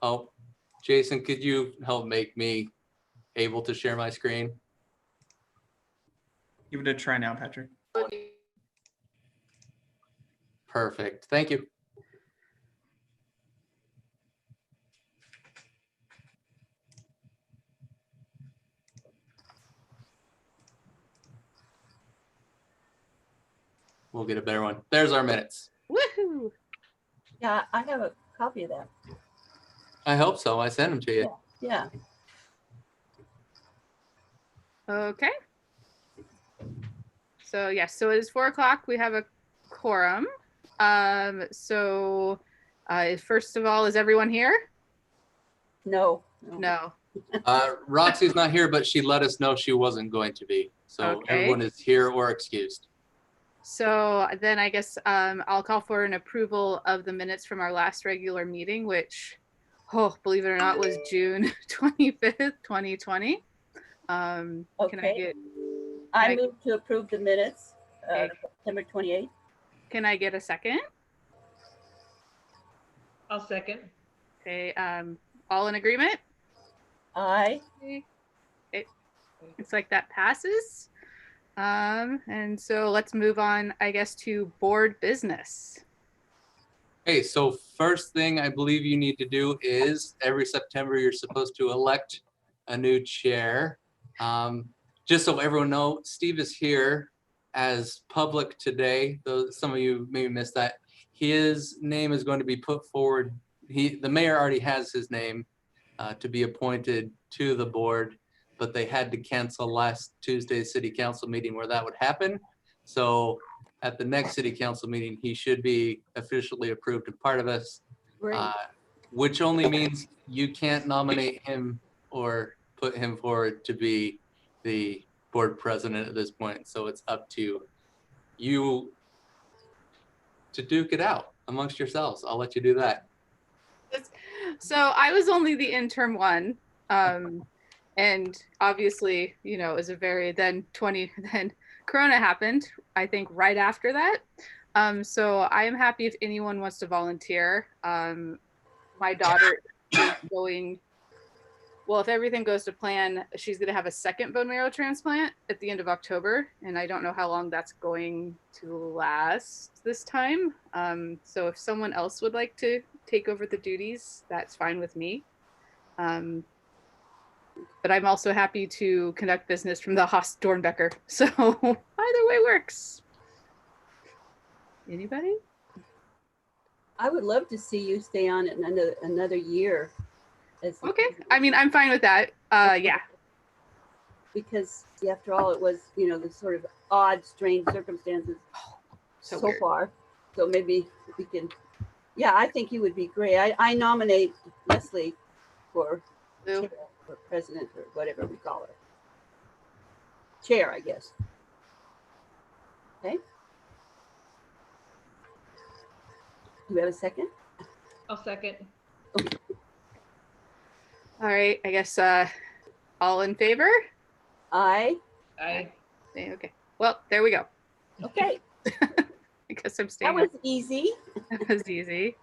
Oh, Jason, could you help make me able to share my screen? Give it a try now, Patrick. Perfect. Thank you. We'll get a better one. There's our minutes. Woohoo! Yeah, I have a copy of that. I hope so. I sent them to you. Yeah. Okay. So yes, so it is 4 o'clock. We have a quorum. First of all, is everyone here? No. No. Roxy's not here, but she let us know she wasn't going to be. So Okay. everyone is here or excused. So then I guess I'll call for an approval of the minutes from our last regular meeting, which, oh, believe it or not, was June 25th, 2020. Can I Okay. get I move to approve the minutes, Okay. September 28th. can I get a second? I'll second. Okay, all in agreement? Aye. It's like that passes. And so let's move on, I guess, to board business. Okay, so first thing I believe you need to do is every September you're supposed to elect a new chair. Just so everyone knows, Steve is here as public today, though some of you maybe missed that. His name is going to be put forward. The mayor already has his name to be appointed to the board, but they had to cancel last Tuesday's city council meeting where that would happen. So at the next city council meeting, he should be officially approved and part of us, Great. which only means you can't nominate him or put him forward to be the board president at this point. So it's up to you to duke it out amongst yourselves. I'll let you do that. So I was only the interim one. And obviously, you know, it was a very then Corona happened, I think right after that. So I am happy if anyone wants to volunteer. My daughter is going, well, if everything goes to plan, she's going to have a second bone marrow transplant at the end of October. And I don't know how long that's going to last this time. So if someone else would like to take over the duties, that's fine with me. But I'm also happy to conduct business from the Haas Dornbecker. So either way works. Anybody? I would love to see you stay on it another year. Okay. I mean, I'm fine with that. Yeah. Because after all, it was, you know, the sort of odd, strange circumstances So so weird. far. So maybe we can, yeah, I think you would be great. I nominate Leslie for Lou? chair or president or whatever we call her. Chair, I guess. Okay. Do we have a second? I'll second. All right. I guess all in favor? Aye. Aye. Okay. Well, there we go. Okay. I guess I'm That staying. was easy. That was easy.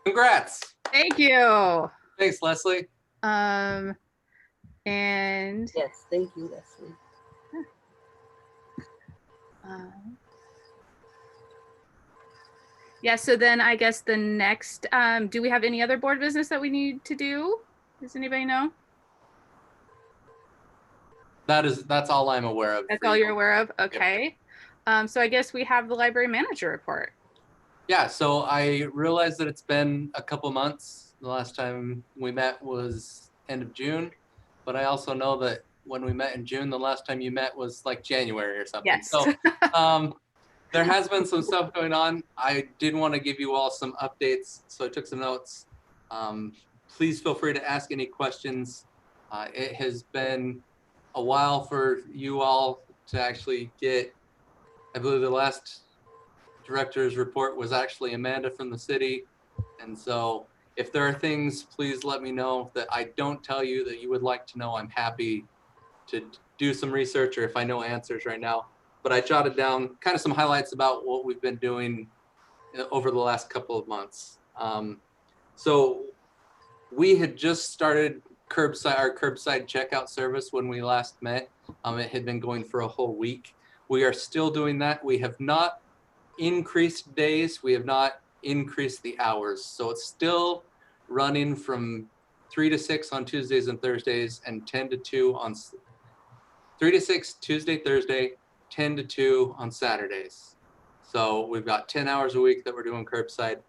Congrats. Thank you. Thanks, Leslie. And Yes, thank you, Leslie. yeah, so then I guess the next, do we have any other board business that we need to do? Does anybody know? That's all I'm aware of. That's for all you. you're aware of? Okay. So I guess we have the library manager report. Yeah, so I realized that it's been a couple months. The last time we met was end of June, but I also know that when we met in June, the last time you met was like January or something. Yes. So there has been some stuff going on. I did want to give you all some updates, so I took some notes. Please feel free to ask any questions. It has been a while for you all to actually get, I believe the last director's report was actually Amanda from the city. And so if there are things, please let me know that I don't tell you that you would like to know. I'm happy to do some research, or if I know answers right now. But I jotted down kind of some highlights about what we've been doing over the last couple of months. So we had just started our curbside checkout service when we last met. It had been going for a whole week. We are still doing that. We have not increased days. We have not increased the hours. So it's still running from 3 to 6 on Tuesdays and Thursdays, and 10 to 2 on 3 to 6 Tuesday, Thursday, 10 to 2 on Saturdays. So we've got 10 hours a week that we're doing curbside.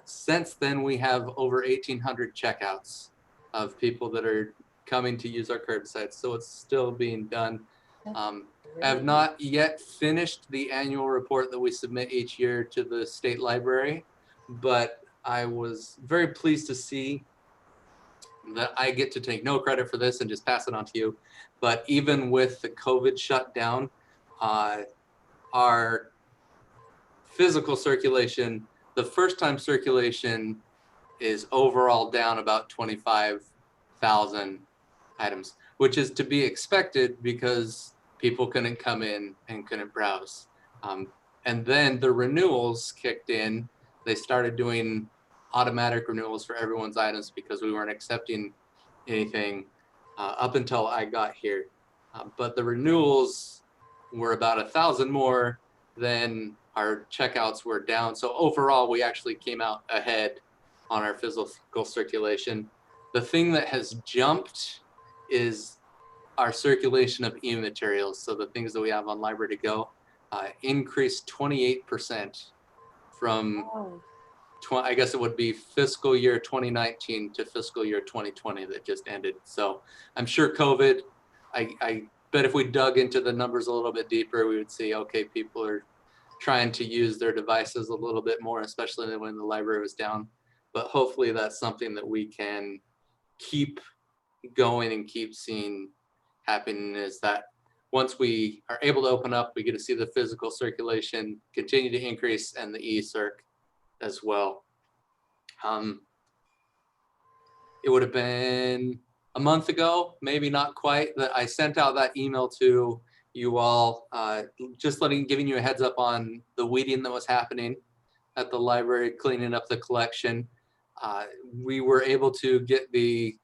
Since then, we have over 1,800 checkouts of people that are coming to use our curbside. So it's still being done. I have not yet finished the annual report that we submit each year to the state library, but I was very pleased to see that I get to take no credit for this and just pass it on to you. But even with the COVID shutdown, our physical circulation, the first time circulation is overall down about 25,000 items, which is to be expected because people couldn't come in and couldn't browse. And then the renewals kicked in. They started doing automatic renewals for everyone's items because we weren't accepting anything up until I got here. But the renewals were about 1,000 more than our checkouts were down. So overall, we actually came out ahead on our physical circulation. The thing that has jumped is our circulation of e-materials. So the things that we have on Library to Go increased 28% from, I guess it would be fiscal year 2019 to fiscal year 2020 that just ended. So I'm sure COVID, I bet if we dug into the numbers a little bit deeper, we would see, okay, people are trying to use their devices a little bit more, especially when the library was down. But hopefully that's something that we can keep going and keep seeing happening, is that once we are able to open up, we get to see the physical circulation continue to increase and the e-circ as well. It would have been a month ago, maybe not quite, that I sent out that email to you all, just giving you a heads up on the weeding that was happening at the library, cleaning up the collection. We were able to get the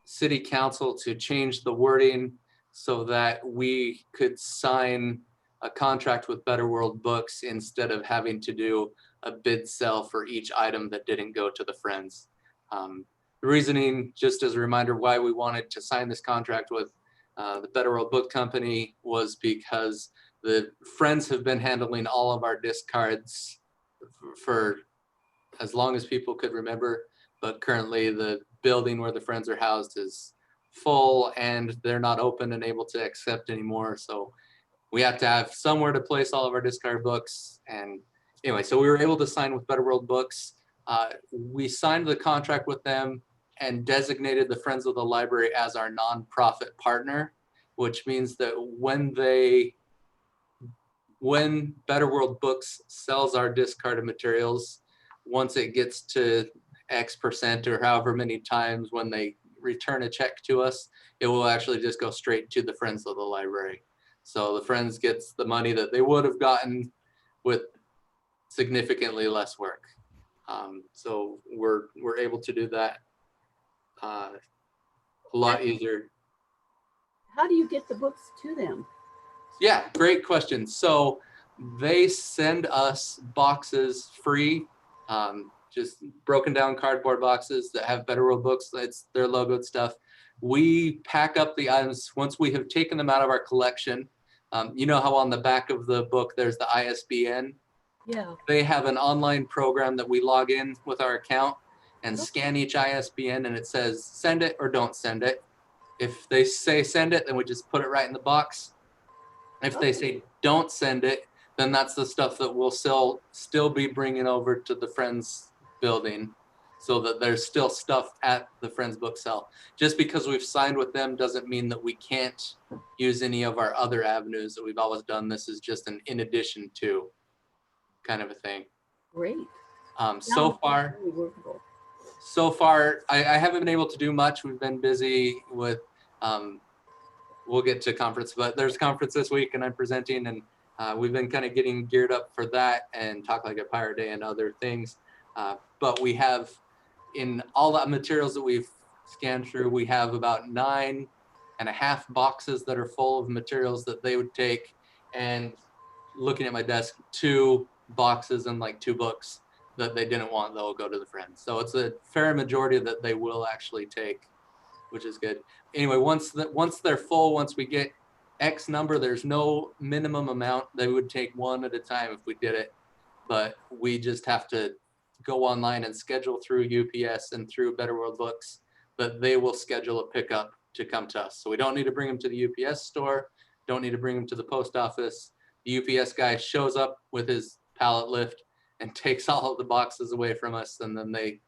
city council to change the wording so that we could sign a contract with Better World Books instead of having to do a bid sell for each item that didn't go to the Friends. The reasoning, just as a reminder, why we wanted to sign this contract with the Better World Book Company was because the Friends have been handling all of our discards for as long as people could remember, but currently the building where the Friends are housed is full and they're not open and able to accept anymore. So we have to have somewhere to place all of our discard books. And anyway, so we were able to sign with Better World Books. We signed the contract with them and designated the Friends of the Library as our nonprofit partner, which means that when Better World Books sells our discarded materials, once it gets to X percent or however many times when they return a check to us, it will actually just go straight to the Friends of the Library. So the Friends gets the money that they would have gotten with significantly less work. So we're able to do that a lot easier. How do you get the books to them? Yeah, great question. So they send us boxes free, just broken down cardboard boxes that have Better World Books. It's their logoed stuff. We pack up the items once we have taken them out of our collection. You know how on the back of the book there's the ISBN? Yeah. They have an online program that we log in with our account and scan each ISBN, and it says send it or don't send it. If they say send it, then we just put it right in the box. If they say don't send it, then that's the stuff that we'll still be bringing over to the Friends building, so that there's still stuff at the Friends book sale. Just because we've signed with them doesn't mean that we can't use any of our other avenues that we've always done. This is just an in addition to kind of a thing. Great. So far, I haven't been able to do much. We've been busy with, we'll get to conference, but there's a conference this week and I'm presenting, and we've been kind of getting geared up for that and Talk Like a Pirate Day and other things. But we have, in all the materials that we've scanned through, we have about 9.5 boxes that are full of materials that they would take, and looking at my desk, 2 boxes and like 2 books that they didn't want that will go to the friends. So it's a fair majority that they will actually take, which is good. Anyway, once they're full, once we get X number, there's no minimum amount. They would take 1 at a time if we did it, but we just have to go online and schedule through UPS and through Better World Books, but they will schedule a pickup to come to us. So we don't need to bring them to the UPS store, don't need to bring them to the post office. The UPS guy shows up with his pallet lift and takes all of the boxes away from us, and then they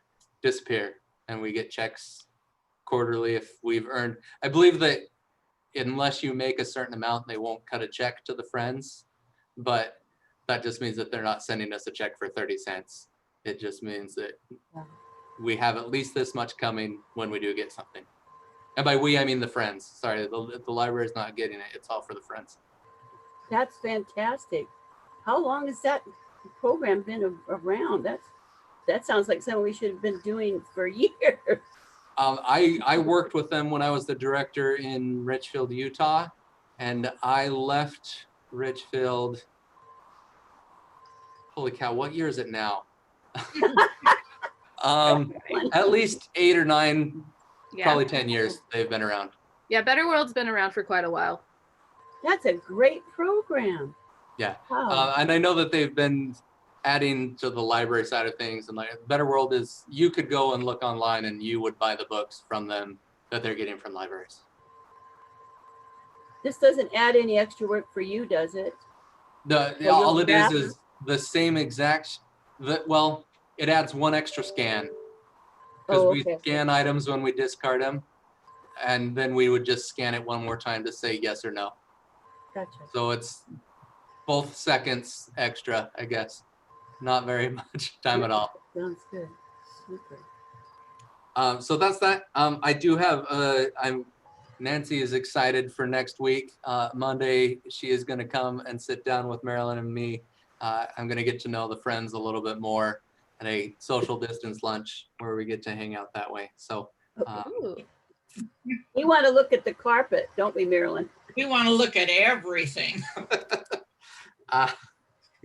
disappear, and we get checks quarterly if we've earned. I believe that unless you make a certain amount, they won't cut a check to the friends, but that just means that they're not sending us a check for 30 cents. It just means that we have at least this much coming when we do get something. And by we, I mean the friends. Sorry, the library is not getting it. It's all for the friends. That's fantastic. How long has that program been around? That sounds like something we should have been doing for years. I worked with them when I was the director in Richfield, Utah, and I left Richfield. Holy cow, what year is it now? At least 8 or 9, Yeah. probably 10 years they've been around. Yeah, Better World's been around for quite a while. That's a great program. Yeah. Wow. And I know that they've been adding to the library side of things, and like Better World is, you could go and look online and you would buy the books from them that they're getting from libraries. This doesn't add any extra work for you, does it? All it draft? is the same exact, well, it adds 1 extra scan, because Oh, we okay. scan items when we discard them, and then we would just scan it 1 more time to say yes or no. Gotcha. So it's both seconds extra, I guess. Not very much time at all. Sounds good. Super. So that's that. I do have, Nancy is excited for next week. Monday, she is going to come and sit down with Marilyn and me. I'm going to get to know the friends a little bit more at a social distance lunch where we get to hang out that way. So Ooh. We want to look at the carpet, don't we, Marilyn? We want to look at everything.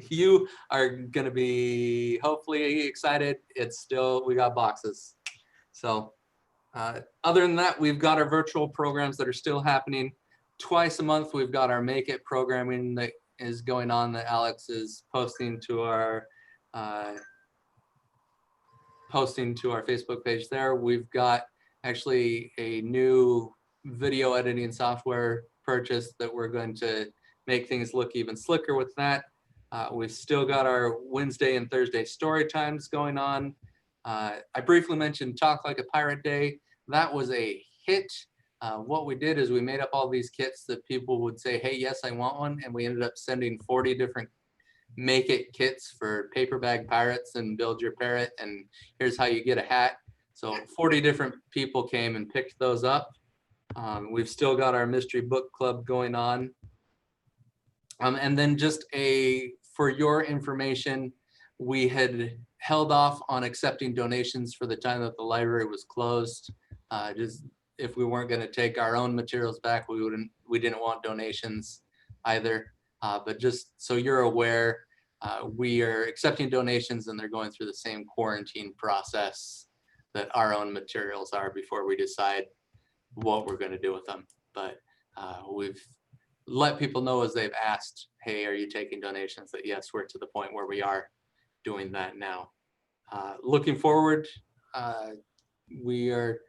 you are going to be hopefully excited. It's still, we got boxes. So other than that, we've got our virtual programs that are still happening. Twice a month, we've got our Make It programming that is going on that Alex is posting to our Facebook page there. We've got actually a new video editing software purchase that we're going to make things look even slicker with that. We've still got our Wednesday and Thursday story times going on. I briefly mentioned Talk Like a Pirate Day. That was a hit. What we did is we made up all these kits that people would say, hey, yes, I want one. And we ended up sending 40 different Make It kits for Paper Bag Pirates and Build Your Parrot. And here's how you get a hat. So 40 different people came and picked those up. We've still got our mystery book club going on. And then just for your information, we had held off on accepting donations for the time that the library was closed. Just if we weren't going to take our own materials back, we didn't want donations either. But just so you're aware, we are accepting donations and they're going through the same quarantine process that our own materials are before we decide what we're going to do with them. But we've let people know as they've asked, hey, are you taking donations? That yes, we're to the point where we are doing that now. Looking forward, we are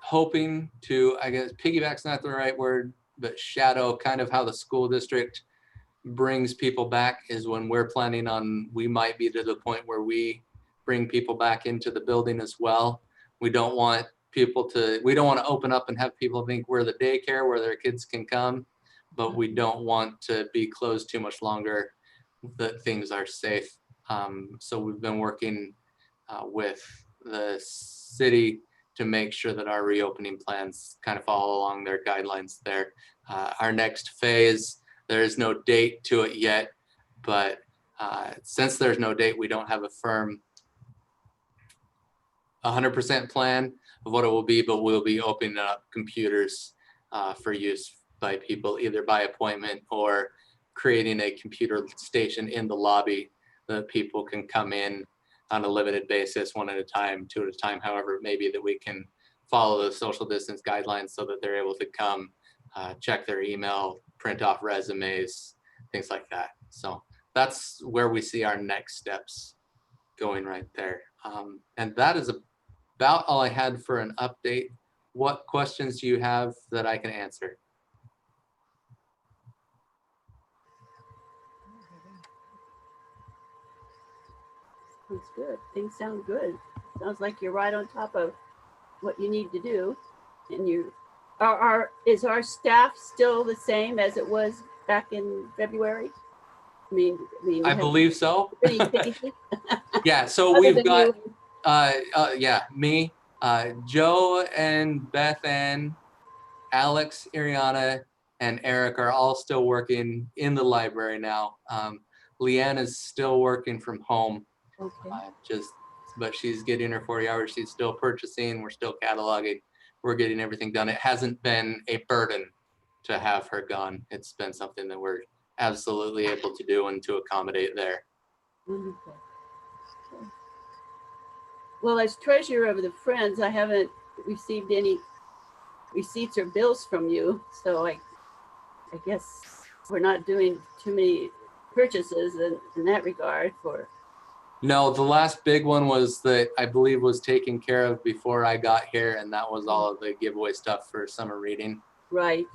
hoping to, I guess piggyback's not the right word, but shadow kind of how the school district brings people back is when we're planning on, we might be to the point where we bring people back into the building as well. We don't want we don't want to open up and have people think we're the daycare where their kids can come, but we don't want to be closed too much longer, that things are safe. So we've been working with the city to make sure that our reopening plans kind of follow along their guidelines there. Our next phase, there is no date to it yet, but Since there's no date, we don't have a firm 100% plan of what it will be, but we'll be opening up computers for use by people either by appointment or creating a computer station in the lobby that people can come in on a limited basis, one at a time, two at a time, however it may be, that we can follow the social distance guidelines so that they're able to come check their email, print off resumes, things like that. So that's where we see our next steps going right there. And that is about all I had for an update. What questions do you have that I can answer? Sounds good. Things sound good. Sounds like you're right on top of what you need to do. And is our staff still the same as it was back in February? I mean, I believe so. any changes? Yeah, so Other we've than got, you? me, Joe and Beth Ann, Alex, Iriana, and Eric are all still working in the library now. Leanne is still working from home, Okay. but she's getting her 40 hours. She's still purchasing. We're still cataloging. We're getting everything done. It hasn't been a burden to have her gone. It's been something that we're absolutely able to do and to accommodate there. Wonderful. Okay. Well, as treasurer of the Friends, I haven't received any receipts or bills from you, so I guess we're not doing too many purchases in that regard for. No, the last big one was that I believe was taken care of before I got here, and that was all of the giveaway stuff for summer reading. Right.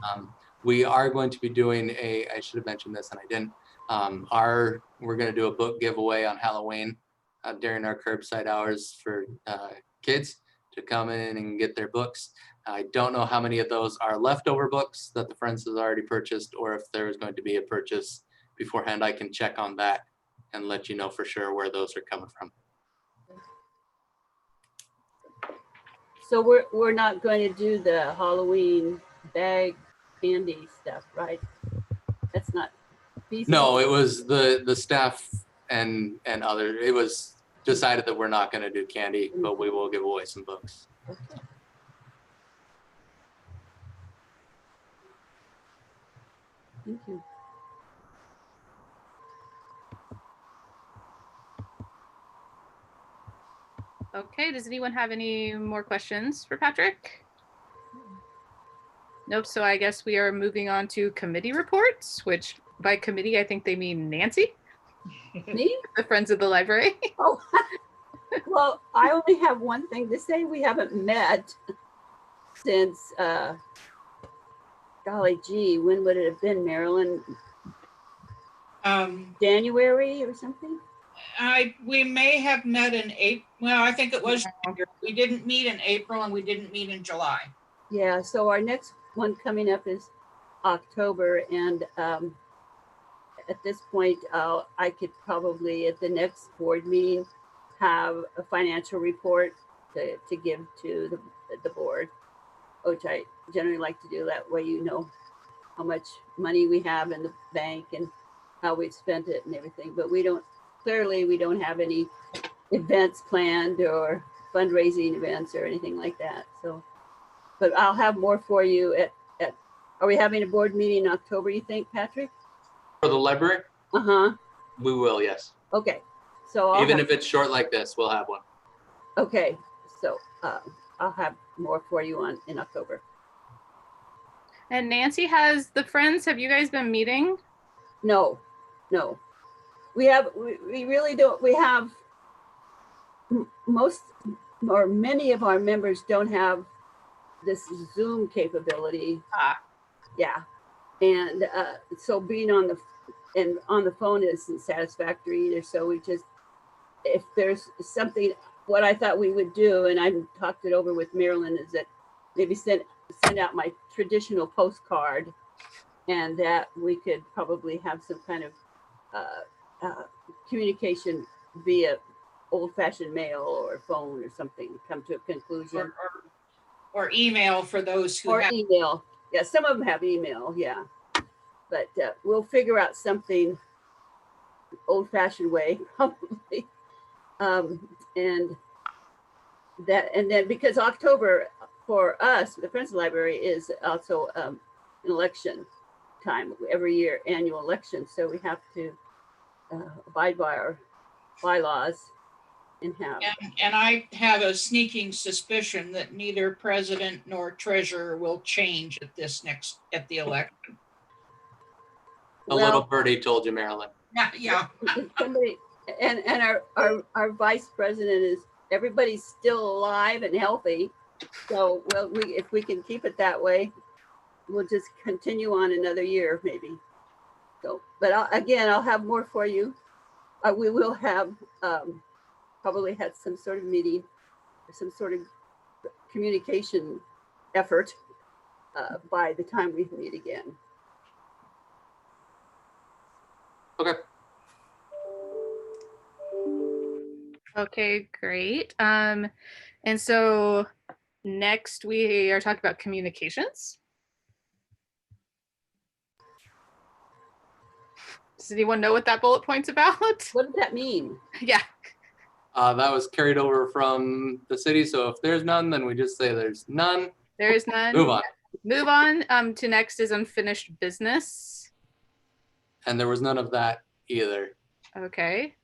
We are going to be doing I should have mentioned this and I didn't. We're going to do a book giveaway on Halloween during our curbside hours for kids to come in and get their books. I don't know how many of those are leftover books that the Friends has already purchased, or if there is going to be a purchase beforehand. I can check on that and let you know for sure where those are coming from. So we're not going to do the Halloween bag candy stuff, right? That's not feasible. No, it was the staff and other. It was decided that we're not going to do candy, but we will give away some books. Okay. Thank you. Okay, does anyone have any more questions for Patrick? Nope, so I guess we are moving on to committee reports, which by committee, I think they mean Nancy, Me? the Friends of the Library. Oh, well, I only have one thing to say. We haven't met since, golly gee, when would it have been, Marilyn? January or something? We may have met in April. Well, I think it was. We didn't meet in April and we didn't meet in July. Yeah, so our next one coming up is October, and at this point, I could probably at the next board meeting have a financial report to give to the board, which I generally like to do. That way you know how much money we have in the bank and how we've spent it and everything. But we don't have any events planned or fundraising events or anything like that. So, but I'll have more for you at are we having a board meeting in October, you think, Patrick? For the library? Uh-huh. We will, yes. Okay. So Even if it's short like this, we'll have one. Okay. So I'll have more for you in October. And Nancy has the Friends. Have you guys been meeting? No. We really don't. We have most or many of our members don't have this Zoom capability. Yeah. And so being on the phone isn't satisfactory either. So we just, if there's something, what I thought we would do, and I talked it over with Marilyn, is that maybe send out my traditional postcard, and that we could probably have some kind of communication via old-fashioned mail or phone or something to come to a conclusion. Or email for those who have. Email. Yeah, some of them have email, yeah. But we'll figure out something old-fashioned way, probably. And then because October for us, the Friends Library, is also an election time every year, annual election. So we have to abide by our bylaws and have. And I have a sneaking suspicion that neither president nor treasurer will change at the election. A little birdie told you, Marilyn. Yeah. Somebody, and our vice president is, everybody's still alive and healthy. So, well, if we can keep it that way, we'll just continue on another year maybe. So, but I'll have more for you. We will have probably had some sort of meeting, some sort of communication effort by the time we meet again. Okay. Okay, great. And so next we are talking about communications. Does anyone know what that bullet point's about? What does that mean? Yeah. That was carried over from the city. So if there's none, then we just say there's none. There is none. Move on. Move on to next is unfinished business. And there was none of that either. Okay.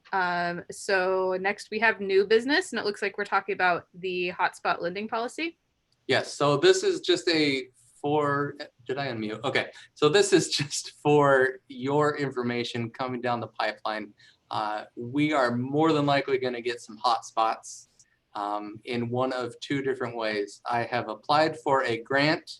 So next we have new business, and it looks like we're talking about the hotspot lending policy. Yes. So this is just did I unmute? Okay. So this is just for your information coming down the pipeline. We are more than likely going to get some hotspots in one of two different ways. I have applied for a grant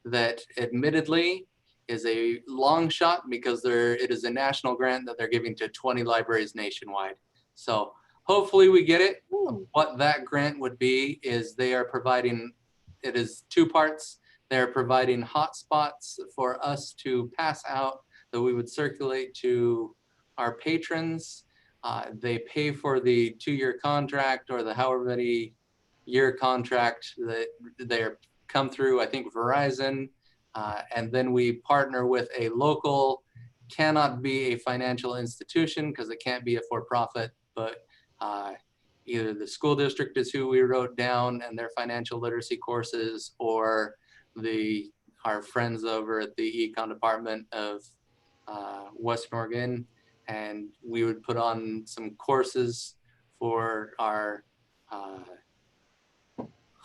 that admittedly is a long shot because it is a national grant that they're giving to 20 libraries nationwide. So hopefully we get it. What that grant would be is they are providing, it is two parts. They're providing hotspots for us to pass out that we would circulate to our patrons. They pay for the 2-year contract or the however many year contract that they're come through, I think Verizon. And then we partner with a local, cannot be a financial institution because it can't be a for-profit, but either the school district is who we wrote down and their financial literacy courses, or our friends over at the econ department of West Morgan. And we would put on some courses for our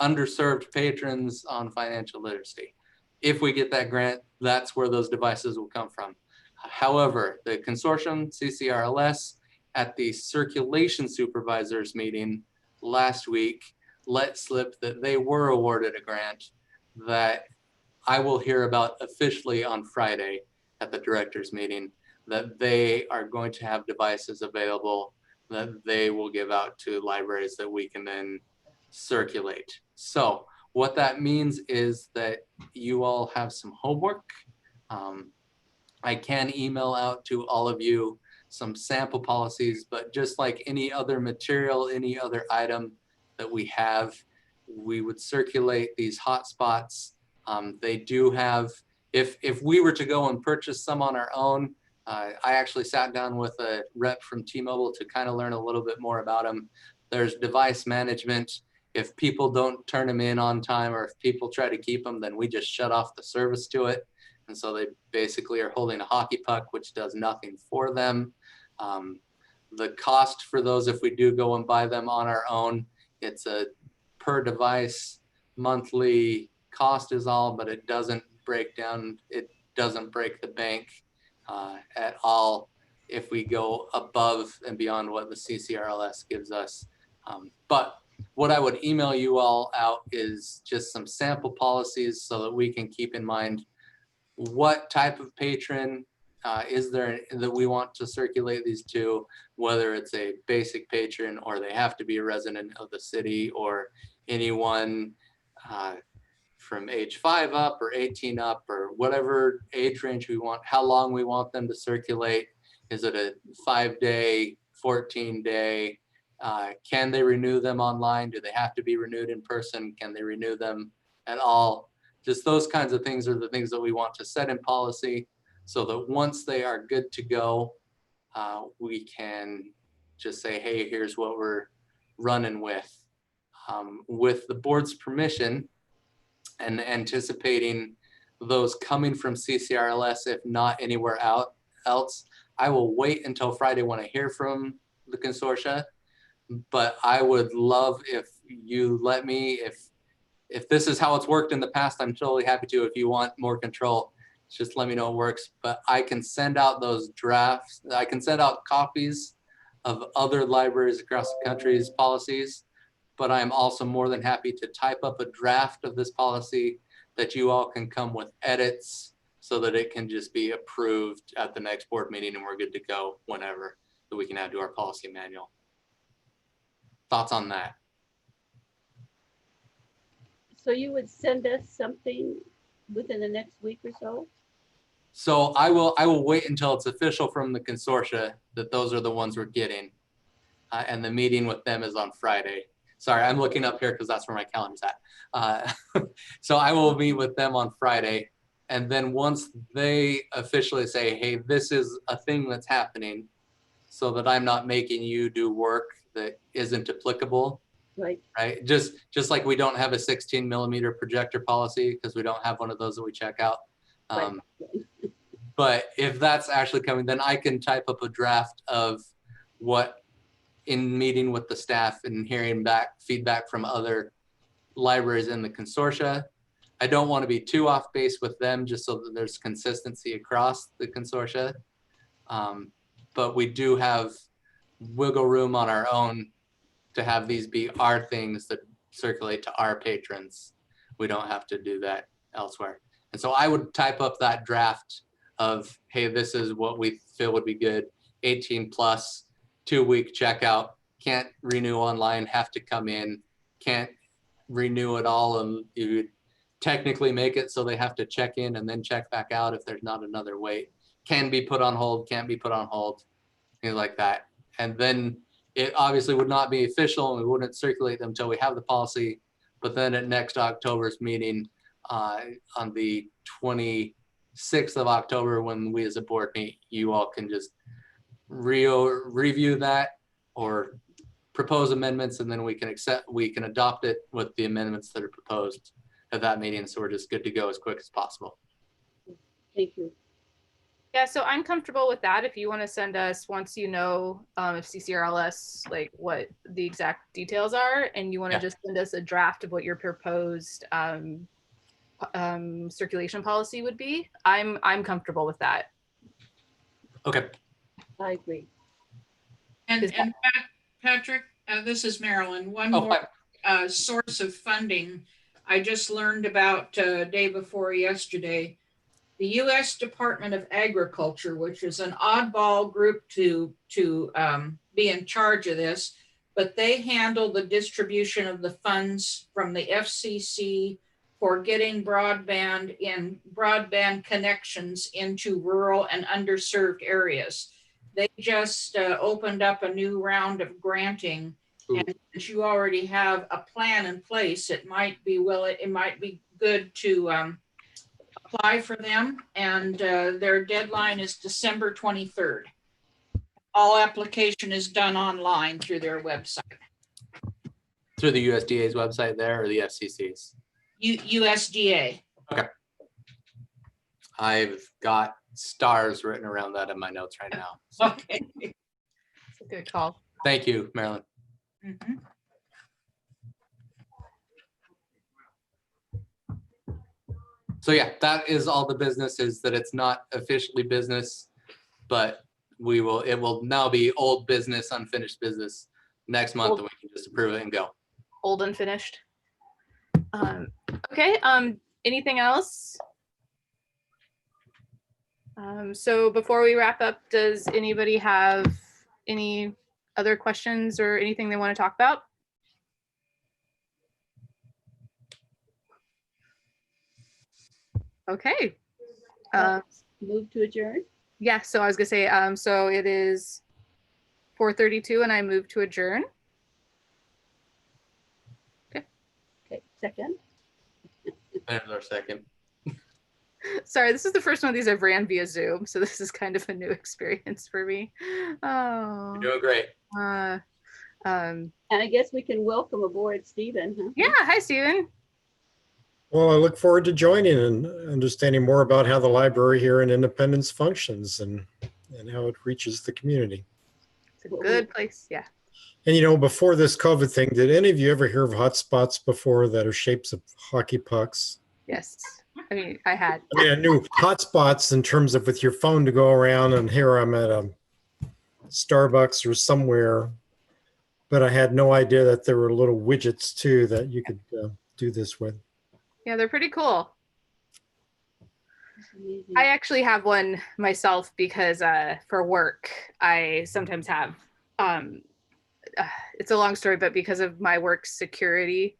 underserved patrons on financial literacy. If we get that grant, that's where those devices will come from. However, the consortium, CCRLS, at the circulation supervisors meeting last week, let slip that they were awarded a grant that I will hear about officially on Friday at the directors meeting, that they are going to have devices available that they will give out to libraries that we can then circulate. So what that means is that you all have some homework. I can email out to all of you some sample policies, but just like any other material, any other item that we have, we would circulate these hotspots. They do have, if we were to go and purchase some on our own, I actually sat down with a rep from T-Mobile to kind of learn a little bit more about them. There's device management. If people don't turn them in on time, or if people try to keep them, then we just shut off the service to it. And so they basically are holding a hockey puck, which does nothing for them. The cost for those, if we do go and buy them on our own, it's a per device monthly cost is all, but it doesn't break down. It doesn't break the bank at all if we go above and beyond what the CCRLS gives us. But what I would email you all out is just some sample policies so that we can keep in mind what type of patron is there that we want to circulate these to, whether it's a basic patron or they have to be a resident of the city, or anyone from age 5 up or 18 up, or whatever age range we want, how long we want them to circulate. Is it a 5-day, 14-day? Can they renew them online? Do they have to be renewed in person? Can they renew them at all? Just those kinds of things are the things that we want to set in policy so that once they are good to go, we can just say, hey, here's what we're running with. With the board's permission and anticipating those coming from CCRLS, if not anywhere else, I will wait until Friday when I hear from the consortia. But I would love if you let me, if this is how it's worked in the past, I'm totally happy to. If you want more control, just let me know it works. But I can send out those drafts. I can send out copies of other libraries across the country's policies, but I'm also more than happy to type up a draft of this policy that you all can come with edits so that it can just be approved at the next board meeting and we're good to go whenever that we can add to our policy manual. Thoughts on that? So you would send us something within the next week or so? So I will wait until it's official from the consortia that those are the ones we're getting. And the meeting with them is on Friday. Sorry, I'm looking up here because that's where my calendar's at. So I will meet with them on Friday. And then once they officially say, hey, this is a thing that's happening, so that I'm not making you do work that isn't applicable, Right. right? Just like we don't have a 16mm projector policy because we don't have one of those that we check out. Right. But if that's actually coming, then I can type up a draft of what, in meeting with the staff and hearing back feedback from other libraries in the consortia. I don't want to be too off base with them just so that there's consistency across the consortia. But we do have wiggle room on our own to have these be our things that circulate to our patrons. We don't have to do that elsewhere. And so I would type up that draft of, hey, this is what we feel would be good. 18 plus, 2-week checkout, can't renew online, have to come in, can't renew it all, and you technically make it so they have to check in and then check back out if there's not another wait. Can be put on hold, can't be put on hold, things like that. And then it obviously would not be official and we wouldn't circulate them until we have the policy. But then at next October's meeting, on the 26th of October, when we as a board meet, you all can just review that or propose amendments, and then we can adopt it with the amendments that are proposed at that meeting. So we're just good to go as quick as possible. Thank you. Yeah, so I'm comfortable with that. If you want to send us, once you know if CCRLS, like what the exact details are, and you want to just send us a draft of what your proposed circulation policy would be, I'm comfortable with that. Okay. I agree. And, Is and Patrick, this is Marilyn. One Oh, more fine. source of funding I just learned about day before yesterday. The U.S. Department of Agriculture, which is an oddball group to be in charge of this, but they handle the distribution of the funds from the FCC for getting broadband connections into rural and underserved areas. They just opened up a new round of granting. Ooh. And since you already have a plan in place, it might be good to apply for them. And their deadline is December 23rd. All application is done online through their website. Through the USDA's website there or the FCC's? USDA. Okay. I've got stars written around that in my notes right now. So Okay. It's a good call. thank you, Marilyn. Mhm. So yeah, that is all the business, is that it's not officially business, but it will now be old business, unfinished business next month, and we can just approve it and go. Old and finished. Okay, anything else? So before we wrap up, does anybody have any other questions or anything they want to talk about? Okay. Move to adjourn. Yeah, so I was gonna say, so it is 4:32 and I move to adjourn. Okay, second. There's our second. Sorry, this is the first one of these I've ran via Zoom, so this is kind of a new experience for me. Oh, You're doing great. uh, And I guess we can welcome aboard Stephen, huh? yeah. Hi, Stephen. Well, I look forward to joining and understanding more about how the library here in Independence functions and how it reaches the community. It's a good place. Yeah. And before this COVID thing, did any of you ever hear of hotspots before that are shapes of hockey pucks? Yes. I mean, I had. I mean, I knew hotspots in terms of with your phone to go around and here I'm at a Starbucks or somewhere, but I had no idea that there were little widgets too that you could do this with. Yeah, they're pretty cool. Amazing. I actually have one myself because for work, I sometimes have, it's a long story, but because of my work security,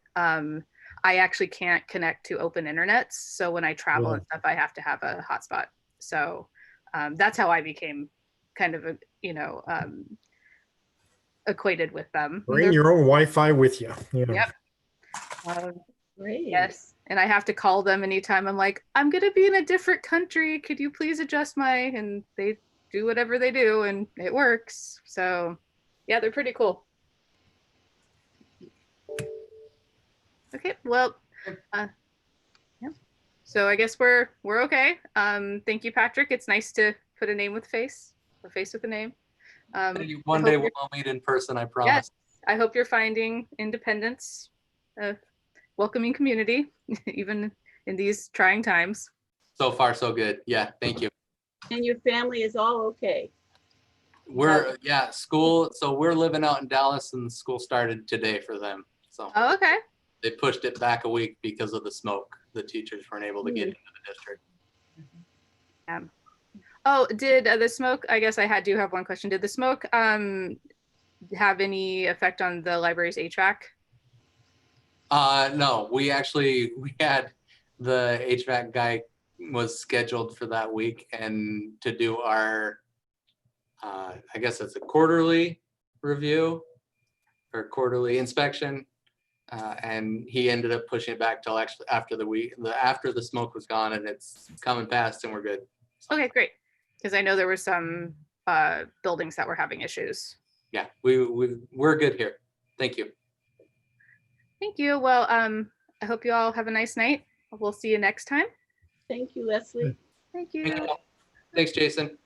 I actually can't connect to open internets. So when I travel Yeah. and stuff, I have to have a hotspot. So that's how I became kind of, acquainted with them. Bring your own Wi-Fi with you. Yep. Great. Yes. And I have to call them anytime I'm like, I'm going to be in a different country. Could you please adjust and they do whatever they do and it works. So yeah, they're pretty cool. Okay. Well, yeah. So I guess we're okay. Thank you, Patrick. It's nice to put a name with face or face with a name. One day we'll all meet in person, I promise. Yes. I hope you're finding Independence a welcoming community, even in these trying times. So far, so good. Yeah, thank you. And your family is all okay. School. So we're living out in Dallas and school started today for them. So Oh, okay. they pushed it back a week because of the smoke. The teachers weren't able to get into the district. Oh, did the smoke, I guess I do have one question. Did the smoke have any effect on the library's HVAC? No, we had the HVAC guy was scheduled for that week and to do our, I guess it's a quarterly review or quarterly inspection. And he ended up pushing it back till actually after the smoke was gone, and it's coming past and we're good. Okay, great. Because I know there were some buildings that were having issues. Yeah, we're good here. Thank you. Thank you. Well, I hope you all have a nice night. We'll see you next time. Thank you, Leslie. Thank you. Thanks, Jason.